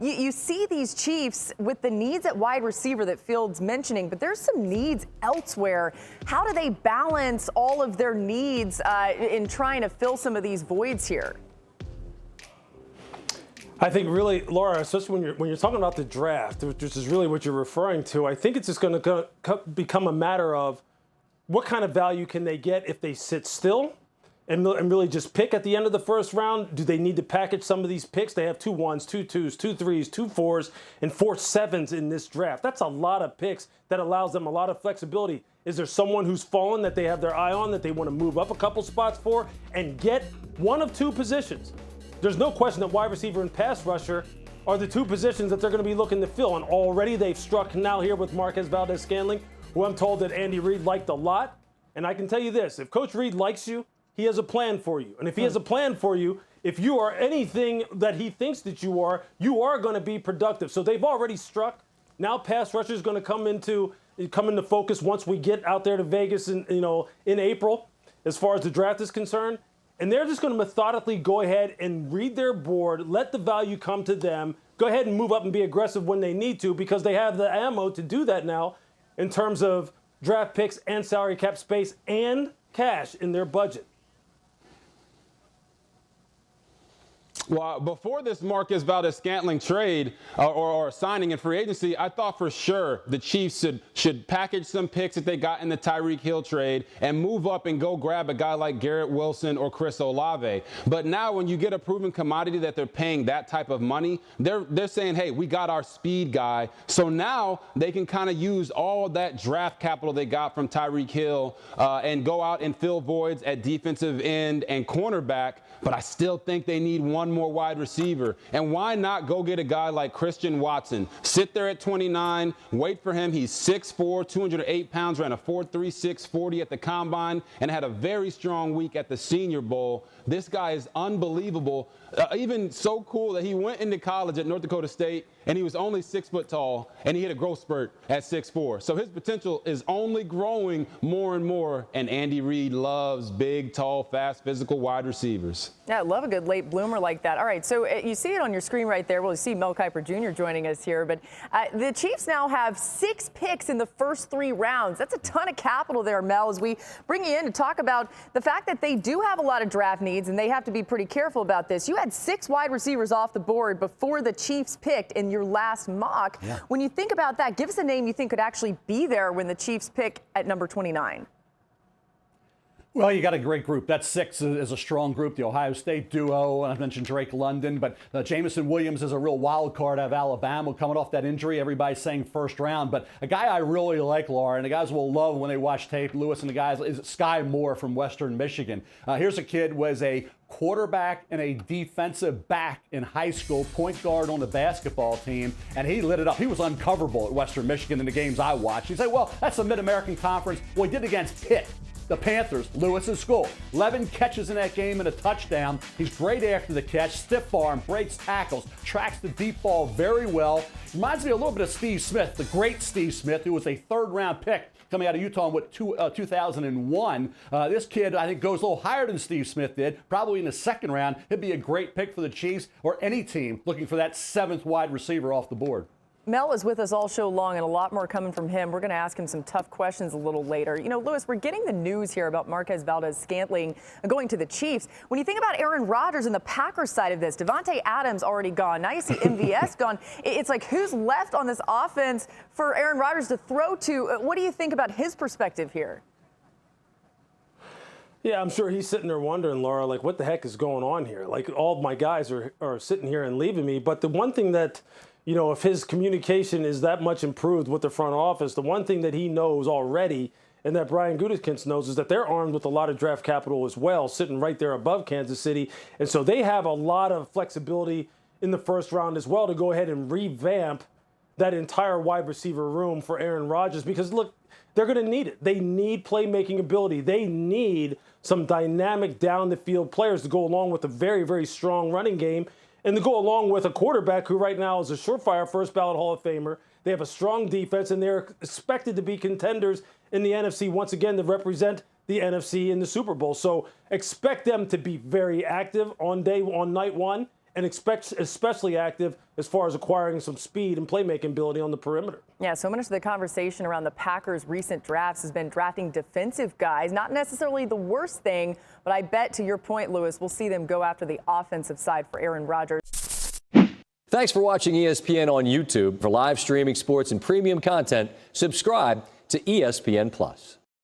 You see these Chiefs with the needs at wide receiver that Fields mentioning, but there's some needs elsewhere. How do they balance all of their needs in trying to fill some of these voids here? I think really, Laura, especially when you're talking about the draft, which is really what you're referring to, I think it's just going to become a matter of what kind of value can they get if they sit still and really just pick at the end of the first round. Do they need to package some of these picks? They have 2 1s, 2 2s, 2 3s, 2 4s, and 4 7s in this draft. That's a lot of picks that allows them a lot of flexibility. Is there someone who's fallen that they have their eye on that they want to move up a couple spots for and get one of 2 positions? There's no question that wide receiver and pass rusher are the 2 positions that they're going to be looking to fill. And already they've struck now here with Marquez Valdez-Scantling, who I'm told that Andy Reid liked a lot. And I can tell you this, if Coach Reid likes you, he has a plan for you. And if he has a plan for you, if you are anything that he thinks that you are going to be productive. So they've already struck. Now pass rusher is going to come into focus once we get out there to Vegas in April, as far as the draft is concerned. And they're just going to methodically go ahead and read their board, let the value come to them, go ahead and move up and be aggressive when they need to, because they have the ammo to do that now in terms of draft picks and salary cap space and cash in their budget. Well, before this Marquez Valdez-Scantling trade or signing in free agency, I thought for sure the Chiefs should package some picks that they got in the Tyreek Hill trade and move up and go grab a guy like Garrett Wilson or Chris Olave. But now when you get a proven commodity that they're paying that type of money, they're saying, hey, we got our speed guy. So now they can kind of use all that draft capital they got from Tyreek Hill and go out and fill voids at defensive end and cornerback. But I still think they need one more wide receiver. And why not go get a guy like Christian Watson? Sit there at 29, wait for him. He's 6'4", 208 pounds, ran a 4.36 40 at the Combine, and had a very strong week at the Senior Bowl. This guy is unbelievable. Even so cool that he went into college at North Dakota State, and he was only 6 foot tall, and he hit a growth spurt at 6'4". So his potential is only growing more and more, and Andy Reid loves big, tall, fast, physical wide receivers. Yeah, I love a good late bloomer like that. All right, so you see it on your screen right there. Well, you see Mel Kiper Jr. joining us here, but the Chiefs now have 6 picks in the first 3 rounds. That's a ton of capital there, Mel, as we bring you in to talk about the fact that they do have a lot of draft needs, and they have to be pretty careful about this. You had 6 wide receivers off the board before the Chiefs picked in your last mock. Yeah. When you think about that, give us a name you think could actually be there when the Chiefs pick at number 29. Well, you got a great group. That 6 is a strong group. The Ohio State duo, I mentioned Drake London, but Jameson Williams is a real wild card out of Alabama coming off that injury. Everybody's saying first round, but a guy I really like, Laura, and the guys will love when they watch tape, Lewis and the guys, is Sky Moore from Western Michigan. Here's a kid who was a quarterback and a defensive back in high school, point guard on the basketball team, and he lit it up. He was uncoverable at Western Michigan in the games I watched. You say, well, that's the Mid-American Conference. Well, he did against Pitt, the Panthers, Lewis's school. 11 catches in that game and a touchdown. He's great after the catch, stiff arm, breaks tackles, tracks the deep ball very well. Reminds me a little bit of Steve Smith, the great Steve Smith, who was a 3rd-round pick coming out of Utah in 2001. This kid, I think, goes a little higher than Steve Smith did, probably in the 2nd round. He'd be a great pick for the Chiefs or any team looking for that 7th wide receiver off the board. Mel is with us all show long, and a lot more coming from him. We're going to ask him some tough questions a little later. You know, Lewis, we're getting the news here about Marquez Valdez-Scantling going to the Chiefs. When you think about Aaron Rodgers and the Packers side of this, Devontae Adams already gone. Now you see MVS gone. It's like, who's left on this offense for Aaron Rodgers to throw to? What do you think about his perspective here? Yeah, I'm sure he's sitting there wondering, Laura, like, what the heck is going on here? Like, all of my guys are sitting here and leaving me. But the one thing that, you know, if his communication is that much improved with the front office, the one thing that he knows already and that Brian Gutekunst knows is that they're armed with a lot of draft capital as well, sitting right there above Kansas City. And so they have a lot of flexibility in the first round as well to go ahead and revamp that entire wide receiver room for Aaron Rodgers, because, look, they're going to need it. They need playmaking ability. They need some dynamic down-the-field players to go along with a very, very strong running game and to go along with a quarterback who right now is a surefire first-ballot Hall of Famer. They have a strong defense, and they're expected to be contenders in the NFC once again to represent the NFC in the Super Bowl. So expect them to be very active on night one and especially active as far as acquiring some speed and playmaking ability on the perimeter. Yeah, so much of the conversation around the Packers' recent drafts has been drafting defensive guys. Not necessarily the worst thing, but I bet, to your point, Lewis, we'll see them go after the offensive side for Aaron Rodgers. Thanks for watching ESPN on YouTube. For live streaming sports and premium content, subscribe to ESPN+.